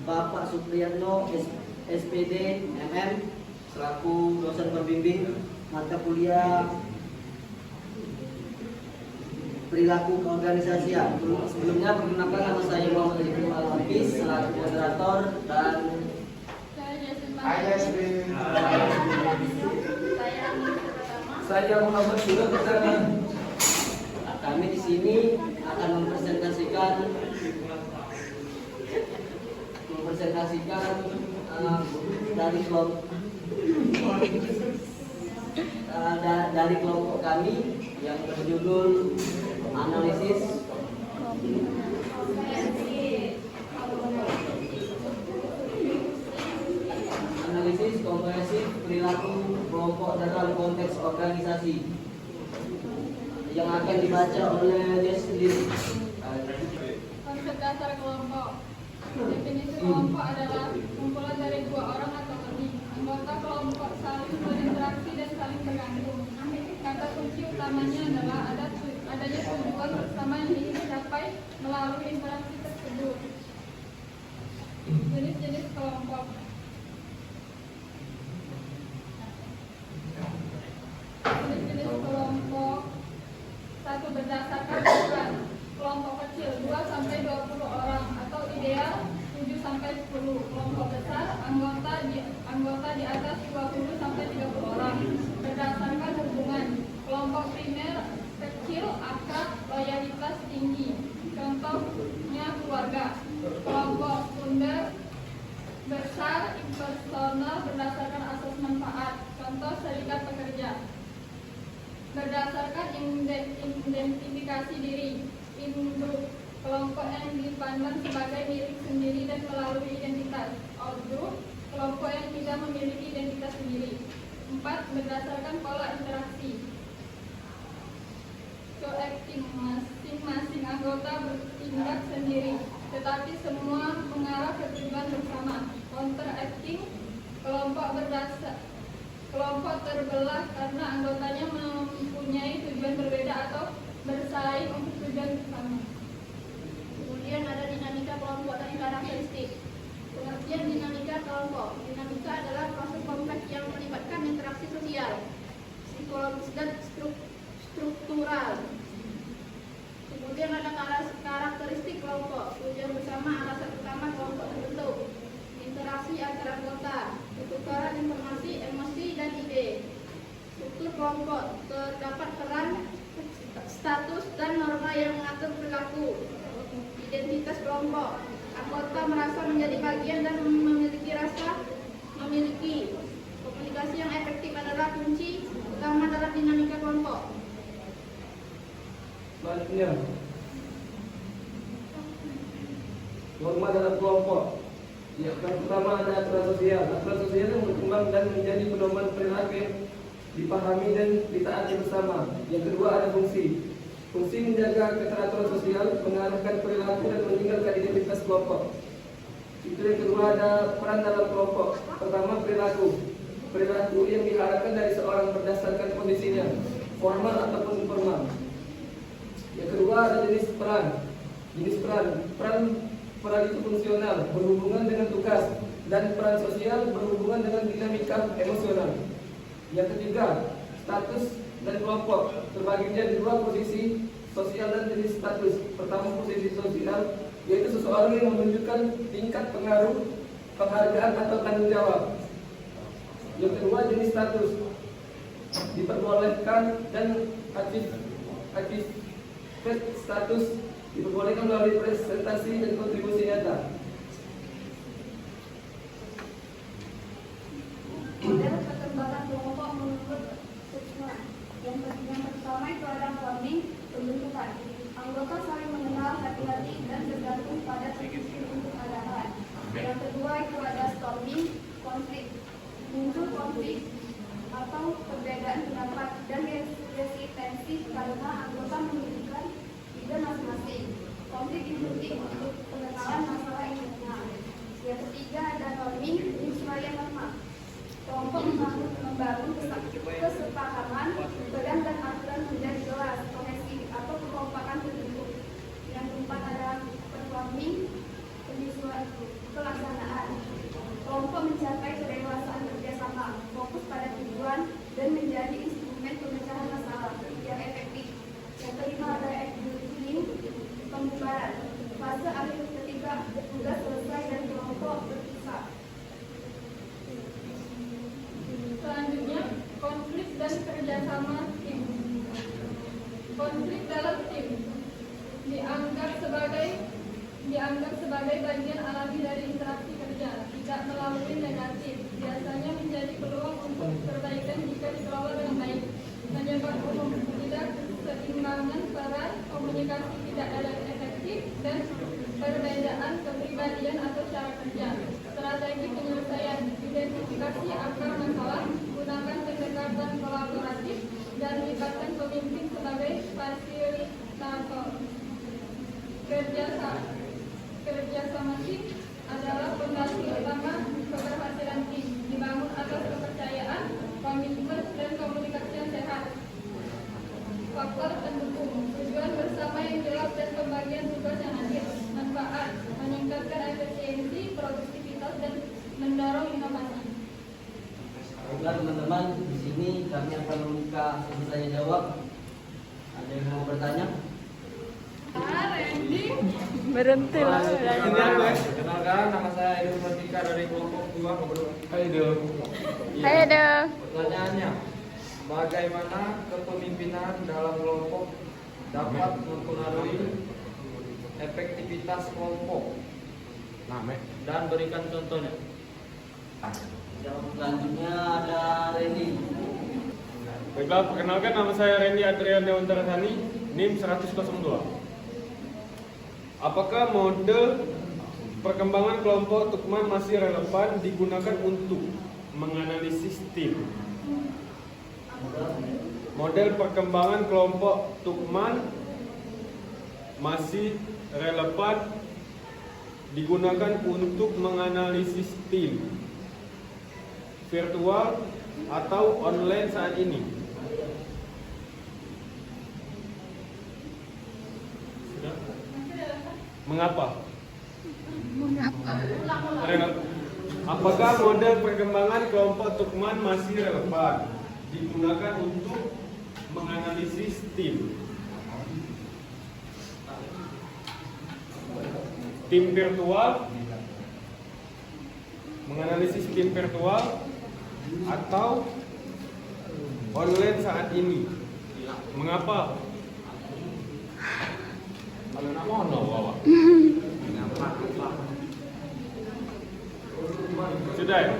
Bapak Supriyatno SPD MM selaku dosen pembimbing mata kuliah perilaku keorganisasian. Sebelumnya perkenalkan, nama saya Muhammad Ibrahim Al-Hafiz selaku moderator dan saya Muhammad juga keterangan. Kami di sini akan mempresentasikan dari kelompok kami yang berjudul analisis komprehensif perilaku kelompok dalam konteks organisasi, yang akan dibaca oleh dia sendiri. Konsep dasar kelompok. Definisi kelompok adalah kumpulan dari dua orang atau lebih. Anggota kelompok saling berinteraksi dan saling bergantung. Kata kunci utamanya adalah adanya tujuan bersama yang ingin dicapai melalui interaksi tersebut. Jenis-jenis kelompok. Jenis-jenis kelompok. 1. Berdasarkan ukuran. Kelompok kecil 2 sampai 20 orang atau ideal 7 sampai 10. Kelompok besar anggota di atas 20 sampai 30 orang. Berdasarkan hubungan. Kelompok primer kecil, akrab, loyalitas tinggi. Contohnya keluarga. Kelompok sekunder besar, impersonal berdasarkan asas manfaat. Contoh serikat pekerja. Berdasarkan identifikasi diri. Induk, kelompok yang dipandang sebagai milik sendiri dan melalui identitas. Outgroup, kelompok yang tidak memiliki identitas sendiri. 4. Berdasarkan pola interaksi. Co-acting, masing-masing anggota bertindak sendiri, tetapi semua mengarah ke tujuan bersama. Counteracting, kelompok terbelah karena anggotanya mempunyai tujuan berbeda atau bersaing untuk tujuan bersama. Kemudian ada dinamika kelompok dan karakteristik. Pengertian dinamika kelompok. Dinamika adalah proses kompleks yang melibatkan interaksi sosial, psikologis dan struktural. Kemudian ada karakteristik kelompok. Tujuan bersama alasan utama kelompok terbentuk. Interaksi antar anggota, pertukaran informasi, emosi, dan ide. Struktur kelompok. Terdapat peran, status, dan norma yang mengatur perilaku. Identitas kelompok. Anggota merasa menjadi bagian dan memiliki rasa memiliki. Komunikasi yang efektif adalah kunci utama dalam dinamika kelompok. Selanjutnya, norma dalam kelompok. Yang pertama ada aturan sosial. Aturan sosial yang berkembang dan menjadi pedoman perilaku yang dipahami dan ditaati bersama. Yang kedua ada fungsi. Fungsi menjaga keteraturan sosial, mengarahkan perilaku dan meninggalkan identitas kelompok. Itu yang kedua ada peran dalam kelompok. Pertama perilaku. Perilaku yang diharapkan dari seorang berdasarkan kondisinya, formal ataupun informal. Yang kedua ada jenis peran. Jenis peran itu fungsional, berhubungan dengan tugas, dan peran sosial berhubungan dengan dinamika emosional. Yang ketiga, status dan kelompok terbagi menjadi dua, posisi sosial dan jenis status. Pertama, posisi sosial, yaitu seseorang yang menunjukkan tingkat pengaruh, penghargaan atau tanggung jawab. Yang kedua, jenis status, diperbolehkan dan aktif status diperbolehkan melalui presentasi dan kontribusi nyata. Model perkembangan kelompok menurut Suksma. Yang pertama itu ada forming, pembentukan. Anggota saling mengenal, hati-hati dan bergantung pada posisi untuk arahan. Yang kedua itu ada storming, konflik. Muncul konflik atau perbedaan pendapat dan resistensi karena anggota memiliki ide masing-masing. Konflik penting untuk pengenalan masalah internal. Yang ketiga ada norming, penyesuaian norma. Kelompok membangun kesepahaman, peran dan aturan menjadi jelas, kohesif atau kekompakan terbentuk. Yang keempat ada performing, penyesuaian pelaksanaan. teman-teman, di sini kami akan membuka sesi tanya jawab. Ada yang mau bertanya? Randy. Berhenti lah. Ini aku ya. Kenalkan, nama saya Idul Pratika dari kelompok 2 Kebetulan. Hai Idul. Hai ada. Pertanyaannya, bagaimana kepemimpinan dalam kelompok dapat mempengaruhi efektivitas kelompok? Dan berikan contohnya. Jawab selanjutnya ada Randy. Baiklah, perkenalkan nama saya Randy Adrian Dewantarasani, NIM 10002. Apakah mode perkembangan kelompok Tukman masih relevan digunakan untuk menganalisis tim? Model perkembangan kelompok Tukman masih relevan digunakan untuk menganalisis tim virtual atau online saat ini. Sudah? Mengapa? Apakah model perkembangan kelompok Tukman masih relevan digunakan untuk menganalisis tim virtual, menganalisis tim virtual atau online saat ini? Mengapa? Sudah ya?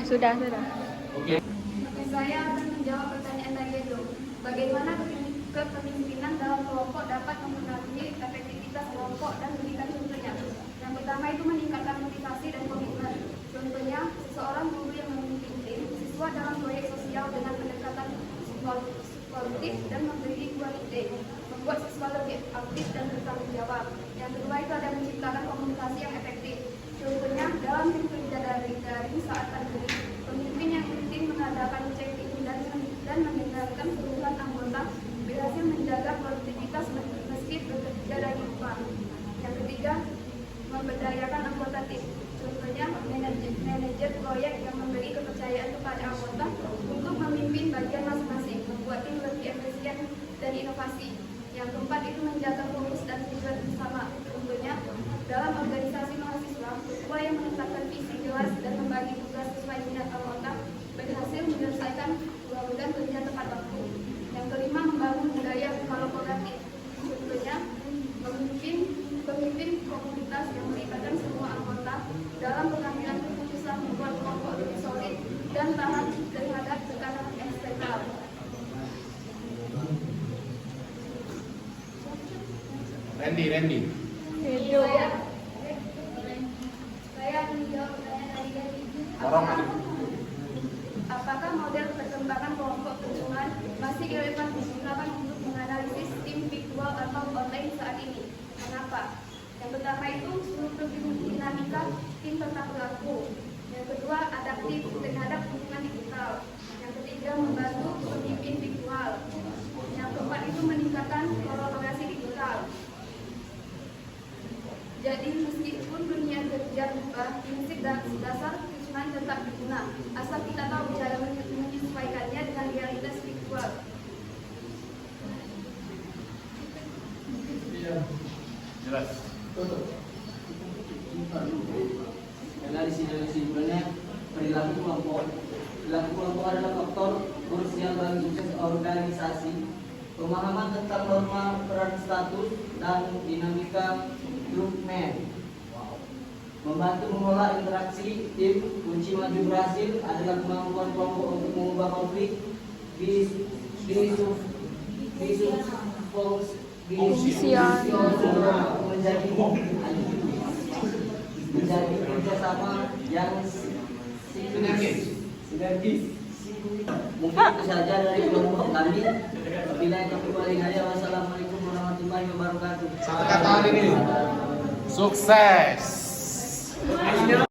Sudah. Oke. Saya akan menjawab pertanyaan tadi itu. Bagaimana kepemimpinan dalam kelompok dapat mempengaruhi efektivitas kelompok dan berikan contohnya. Yang pertama itu meningkatkan motivasi dan komitmen. Contohnya, seseorang guru yang memimpin tim siswa dalam proyek sosial dengan pendekatan suportif dan memberi kualitas, membuat siswa lebih aktif dan bertanggung jawab. Yang kedua itu ada menciptakan komunikasi yang efektif. Contohnya, dalam tim kerja daring saat pandemi, pemimpin yang rutin mengadakan check-in dan mendengarkan keluhan anggota berhasil menjaga produktivitas meski bekerja dari rumah. Yang ketiga, memberdayakan anggota tim. Contohnya, manajer proyek yang memberi kepercayaan kepada anggota untuk memimpin bagian masing-masing, membuat tim lebih efisien dan inovasi. Yang keempat itu menjaga fokus dan tujuan bersama. Contohnya, dalam organisasi mahasiswa, ketua yang menetapkan visi jelas dan membagi tugas sesuai minat anggota berhasil menyelesaikan program kerja tepat waktu. Yang kelima, membangun budaya kolaboratif. Contohnya, pemimpin komunitas yang melibatkan semua anggota dalam pengambilan keputusan membuat kelompok lebih solid dan tahan terhadap tekanan eksternal. Randy. Saya menjawab pertanyaan tadi. Apakah model perkembangan kelompok Tukman masih relevan digunakan untuk menganalisis tim virtual atau online saat ini? Kenapa? Yang pertama itu struktur dinamika tim tetap berlaku. Yang kedua, adaptif terhadap lingkungan digital. Yang ketiga, membantu pemimpin virtual. Yang keempat itu meningkatkan kolaborasi digital. Jadi meskipun dunia kerja berubah, prinsip dan dasar Tukman tetap berguna, asal kita tahu cara menyesuaikannya dengan realitas virtual. Jelas. Karena di sini simpelnya perilaku kelompok. Perilaku kelompok adalah faktor krusial bagi sukses organisasi. Pemahaman tentang norma peran status dan dinamika Tukman membantu mengelola interaksi tim. Kunci maju berhasil adalah kemampuan kelompok untuk mengubah konflik menjadi kerjasama yang sinergis. Mungkin itu saja dari kelompok kami. Bila itu paling hanya wassalamualaikum warahmatullahi wabarakatuh. Satu kata ini. Sukses.